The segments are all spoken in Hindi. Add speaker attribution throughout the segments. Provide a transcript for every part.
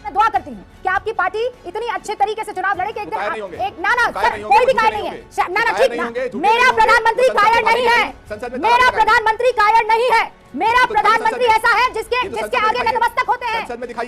Speaker 1: मैं दुआ करती हूँ कि आपकी पार्टी इतनी अच्छे तरीके से चुनाव लड़े कि एक दिन कोई भी कायर नहीं है। ठीक, मेरा प्रधानमंत्री कायर नहीं है, मेरा प्रधानमंत्री कायर नहीं है। मेरा प्रधानमंत्री ऐसा है जिसके आगे नतमस्तक होते हैं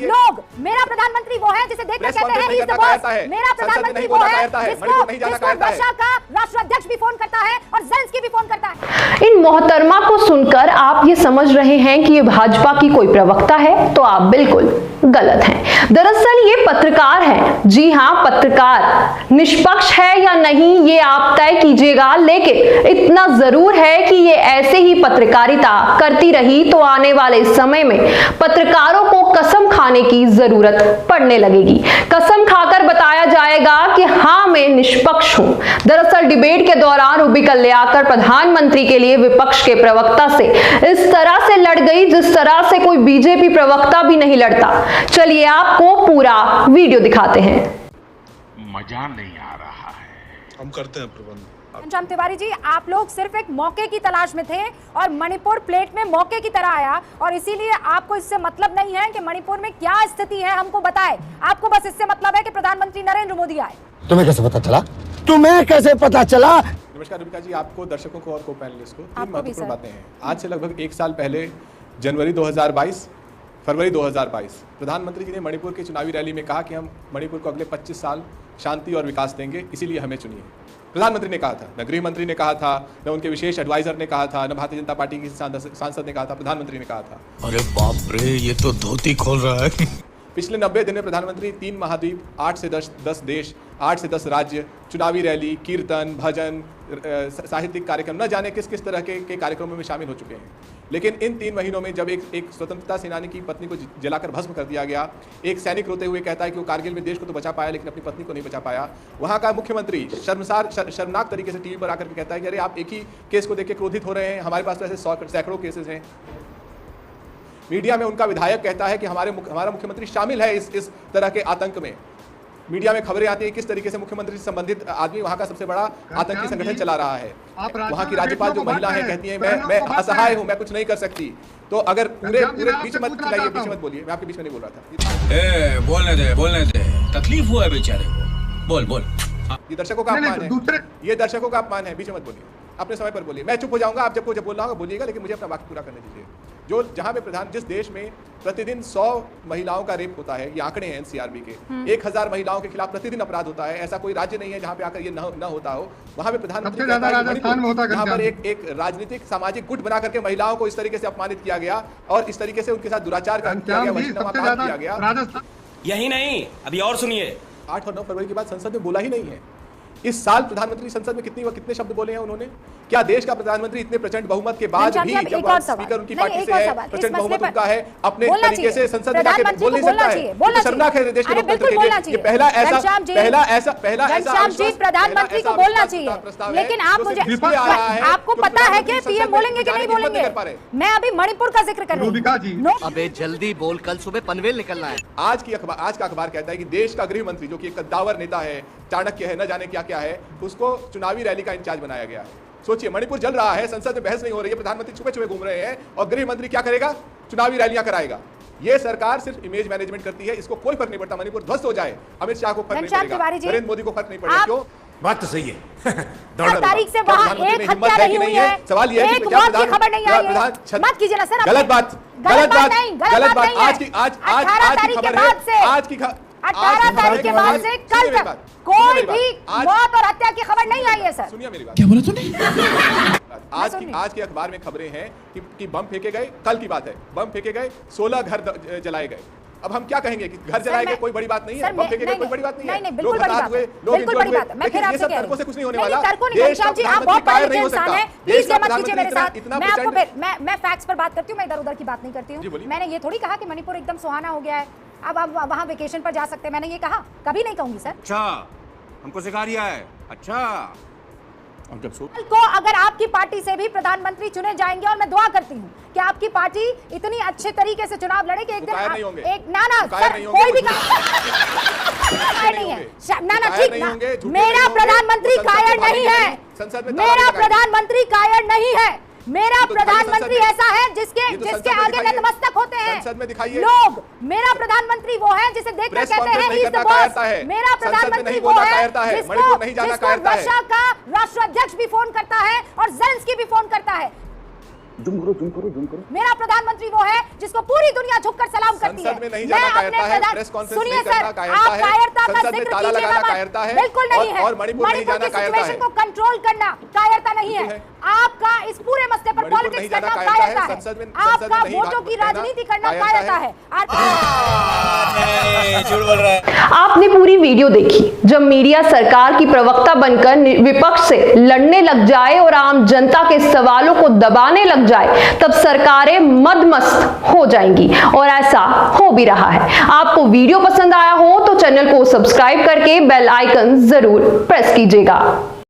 Speaker 1: लोग। मेरा प्रधानमंत्री वो है जिसे देखकर कहते हैं ही इज द बॉस। मेरा प्रधानमंत्री वो है जिसको रशिया का राष्ट्राध्यक्ष भी फोन करता है और ज़ेलेंस्की भी फोन करता है।
Speaker 2: इन मोहतरमा को सुनकर आप ये समझ रहे हैं कि ये भाजपा की कोई प्रवक्ता है, तो आप बिल्कुल गलत हैं। दरअसल ये पत्रकार है। जी हाँ, पत्रकार निष्पक्ष है या नहीं ये आप तय कीजिएगा, लेकिन इतना जरूर है कि ये ऐसे ही पत्रकारिता करती रही तो आने वाले समय में पत्रकारों को कसम खाने की जरूरत पड़ने लगेगी। कसम खाकर बताया जाएगा कि हाँ, मैं निष्पक्ष हूं। दरअसल डिबेट के दौरान रूबी कल्याणकर प्रधानमंत्री के लिए विपक्ष के प्रवक्ता से इस तरह से लड़ गई जिस तरह से कोई बीजेपी प्रवक्ता भी नहीं लड़ता। चलिए आपको पूरा वीडियो दिखाते हैं।
Speaker 3: मजा नहीं आ रहा है।
Speaker 4: हम करते हैं प्रबंध।
Speaker 1: घनश्याम तिवारी जी, आप लोग सिर्फ एक मौके की तलाश में थे और मणिपुर प्लेट में मौके की तरह आया, और इसीलिए आपको इससे मतलब नहीं है कि मणिपुर में क्या स्थिति है हमको बताए। आपको बस इससे मतलब है कि प्रधानमंत्री नरेंद्र मोदी आए।
Speaker 5: तुम्हें कैसे पता चला? तुम्हें कैसे पता चला?
Speaker 4: नमस्कार रूबिका जी, आपको, दर्शकों को और को पैनलिस्ट को तीन महत्वपूर्ण बातें हैं। आज से लगभग एक साल पहले जनवरी 2022 फरवरी 2022 प्रधानमंत्री जी ने मणिपुर की चुनावी रैली में कहा कि हम मणिपुर को अगले 25 साल शांति और विकास देंगे, इसीलिए हमें चुनिए। प्रधानमंत्री ने कहा था, न गृह मंत्री ने कहा था, न उनके विशेष एडवाइजर ने कहा था, न भारतीय जनता पार्टी की सांसद ने कहा था, प्रधानमंत्री ने कहा था।
Speaker 3: अरे बाप रे, ये तो धोती खोल रहा है।
Speaker 4: पिछले 90 दिन में प्रधानमंत्री 3 महाद्वीप, 8 से 10 देश, 8 से 10 राज्य, चुनावी रैली, कीर्तन, भजन, साहित्यिक कार्यक्रम, न जाने किस किस तरह के कार्यक्रमों में शामिल हो चुके हैं। लेकिन इन 3 महीनों में जब एक स्वतंत्रता सेनानी की पत्नी को जलाकर भस्म कर दिया गया, एक सैनिक रोते हुए कहता है कि वो कारगिल में देश को तो बचा पाया लेकिन अपनी पत्नी को नहीं बचा पाया, वहाँ का मुख्यमंत्री शर्मनाक तरीके से टीवी पर आकर के कहता है कि अरे आप एक ही केस को देख के क्रोधित हो रहे हैं, हमारे पास तो ऐसे सैकड़ों केसेस हैं। मीडिया में उनका विधायक कहता है कि हमारा मुख्यमंत्री शामिल है इस तरह के आतंक में। मीडिया में खबरें आती हैं किस तरीके से मुख्यमंत्री से संबंधित आदमी वहां का सबसे बड़ा आतंकी संगठन चला रहा है। वहां की राज्यपाल जो महिला है कहती है मैं असहाय हूं, मैं कुछ नहीं कर सकती। तो अगर पूरे बीच मत चलाइए, बीच मत बोलिए, मैं आपके बीच में नहीं बोल रहा था।
Speaker 3: बोलने दे, तकलीफ हुआ है बेचारे को। बोल।
Speaker 4: ये दर्शकों का अपमान है, ये दर्शकों का अपमान है। बीच में मत बोलिए, अपने समय पर बोलिए। मैं चुप हो जाऊंगा, आप जब बोलना होगा बोलिएगा, लेकिन मुझे अपना वाक्य पूरा करने दीजिए। जहां पे जिस देश में प्रतिदिन 100 महिलाओं का रेप होता है, ये आंकड़े हैं एनसीआरबी के, 1000 महिलाओं के खिलाफ प्रतिदिन अपराध होता है, ऐसा कोई राज्य नहीं है जहां पे आकर ये न होता हो। वहां पे प्रधानमंत्री यहाँ पर एक राजनीतिक सामाजिक गुट बना करके महिलाओं को इस तरीके से अपमानित किया गया और इस तरीके से उनके साथ दुराचार किया गया।
Speaker 6: यही नहीं, अभी और सुनिए।
Speaker 4: 8 और 9 फरवरी के बाद संसद में बोला ही नहीं है। इस साल प्रधानमंत्री संसद में कितने शब्द बोले हैं उन्होंने? क्या देश का प्रधानमंत्री इतने प्रचंड बहुमत के बाद भी, जब स्पीकर उनकी पार्टी से है, प्रचंड बहुमत उनका है, अपने तरीके से संसद में जाके बोल नहीं सकता है? शर्मनाक है देश के लोकतंत्र के लिए। ये पहला ऐसा
Speaker 1: प्रधानमंत्री को बोलना चाहिए। लेकिन आप मुझे, आपको पता है कि पीएम बोलेंगे कि नहीं बोलेंगे? मैं अभी मणिपुर का जिक्र कर रही हूं।
Speaker 5: अबे जल्दी बोल, कल सुबह पनवेल निकलना है।
Speaker 4: आज का अखबार कहता है कि देश का गृह मंत्री, जो कि एक कद्दावर नेता है, चाणक्य है, न जाने क्या क्या है, उसको चुनावी रैली का इंचार्ज बनाया गया है। सोचिए, मणिपुर जल रहा है, संसद में बहस नहीं हो रही है, प्रधानमंत्री छुपे छुपे घूम रहे हैं, और गृह मंत्री क्या करेगा? चुनावी रैलियां कराएगा। ये सरकार सिर्फ इमेज मैनेजमेंट करती है, इसको कोई फर्क नहीं पड़ता। मणिपुर ध्वस्त हो जाए, अमित शाह को फर्क नहीं पड़ेगा, नरेंद्र मोदी को फर्क नहीं पड़ेगा। क्यों?
Speaker 3: बात तो सही है।
Speaker 1: तारीख से वहाँ एक हत्या नहीं हुई है,
Speaker 4: सवाल ये है कि
Speaker 1: मौत की खबर नहीं आई है। मत कीजिए ना सर,
Speaker 4: गलत बात। आज की
Speaker 1: 18 तारीख के बाद से 18 तारीख के बाद से कल तक कोई भी मौत और हत्या की खबर नहीं आई है सर।
Speaker 4: सुनिए मेरी बात।
Speaker 3: क्या बोला तूने?
Speaker 4: आज के अखबार में खबरें हैं कि बम फेंके गए, कल की बात है, बम फेंके गए, 16 घर जलाए गए। अब हम क्या कहेंगे कि घर जलाए गए कोई बड़ी बात नहीं है, बम फेंके गए कोई बड़ी बात नहीं है,
Speaker 1: बिल्कुल बड़ी बात है, बिल्कुल बड़ी बात है। मैं फिर आपसे कह रही हूं,
Speaker 4: से कुछ नहीं होने वाला।
Speaker 1: घनश्याम जी, आप बहुत बड़े इंसान हैं, प्लीज ये मत कीजिए मेरे साथ। मैं फैक्ट्स पर बात करती हूँ, मैं इधर उधर की बात नहीं करती हूँ। मैंने ये थोड़ी कहा कि मणिपुर एकदम सुहाना हो गया है, अब आप वहाँ वेकेशन पर जा सकते हैं, मैंने ये कहा? कभी नहीं कहूंगी सर।
Speaker 3: अच्छा, हमको सिखा रिया है। अच्छा,
Speaker 1: कल को अगर आपकी पार्टी से भी प्रधानमंत्री चुने जाएंगे, और मैं दुआ करती हूँ कि आपकी पार्टी इतनी अच्छे तरीके से चुनाव लड़े कि एक दिन एक कोई भी नहीं है ठीक। मेरा प्रधानमंत्री कायर नहीं है, मेरा प्रधानमंत्री कायर नहीं है। मेरा
Speaker 4: तो
Speaker 1: प्रधानमंत्री
Speaker 4: दिखाइए
Speaker 1: ऐसा है जिसके
Speaker 4: ये तो संसद
Speaker 1: जिसके
Speaker 4: में
Speaker 1: आगे
Speaker 4: दिखाइए।
Speaker 1: नतमस्तक होते हैं
Speaker 4: संसद में दिखाइए।
Speaker 1: लोग। मेरा प्रधानमंत्री वो है जिसे देखकर
Speaker 4: प्रेस
Speaker 1: कहते हैं
Speaker 4: कॉन्फ्रेंस नहीं
Speaker 1: ही इज द
Speaker 4: करना
Speaker 1: बॉस।
Speaker 4: कायरता है।
Speaker 1: मेरा
Speaker 4: संसद में
Speaker 1: प्रधानमंत्री
Speaker 4: नहीं
Speaker 1: वो
Speaker 4: बोलना
Speaker 1: है
Speaker 4: कायरता है।
Speaker 1: जिसको
Speaker 4: मणिपुर नहीं जाना कायरता है।
Speaker 1: रशिया का राष्ट्राध्यक्ष भी फोन करता है और ज़ेलेंस्की भी फोन करता है।
Speaker 7: जूम करो।
Speaker 1: मेरा प्रधानमंत्री वो है जिसको पूरी दुनिया झुककर सलाम करती है।
Speaker 4: संसद में नहीं जाना कायरता है, प्रेस कॉन्फ्रेंस
Speaker 1: सुनिए
Speaker 4: नहीं करना
Speaker 1: सर,
Speaker 4: कायरता
Speaker 1: आप
Speaker 4: है,
Speaker 1: कायरता का
Speaker 4: संसद में
Speaker 1: जिक्र
Speaker 4: ताला
Speaker 1: कीजिएगा
Speaker 4: लगाना
Speaker 1: मत।
Speaker 4: कायरता है,
Speaker 1: बिल्कुल नहीं है।
Speaker 4: और मणिपुर नहीं जाना
Speaker 1: की
Speaker 4: कायरता
Speaker 1: सिचुएशन
Speaker 4: है।
Speaker 1: को कंट्रोल करना कायरता नहीं है।
Speaker 4: बिल्कुल है।
Speaker 1: आपका इस पूरे मसले पर
Speaker 4: मणिपुर
Speaker 1: पॉलिटिक्स
Speaker 4: नहीं जाना
Speaker 1: करना
Speaker 4: कायरता है,
Speaker 1: कायरता है।
Speaker 4: संसद में
Speaker 1: आपका
Speaker 4: नहीं
Speaker 1: वोटों की
Speaker 4: कहना
Speaker 1: राजनीति करना
Speaker 4: कायरता
Speaker 1: कायरता
Speaker 4: है।
Speaker 1: है।
Speaker 6: झूठ बोल रहा है।
Speaker 2: आपने पूरी वीडियो देखी। जब मीडिया सरकार की प्रवक्ता बनकर विपक्ष से लड़ने लग जाए और आम जनता के सवालों को दबाने लग जाए, तब सरकारें मदमस्त हो जाएंगी और ऐसा हो भी रहा है। आपको वीडियो पसंद आया हो तो चैनल को सब्सक्राइब करके बेल आइकन जरूर प्रेस कीजिएगा।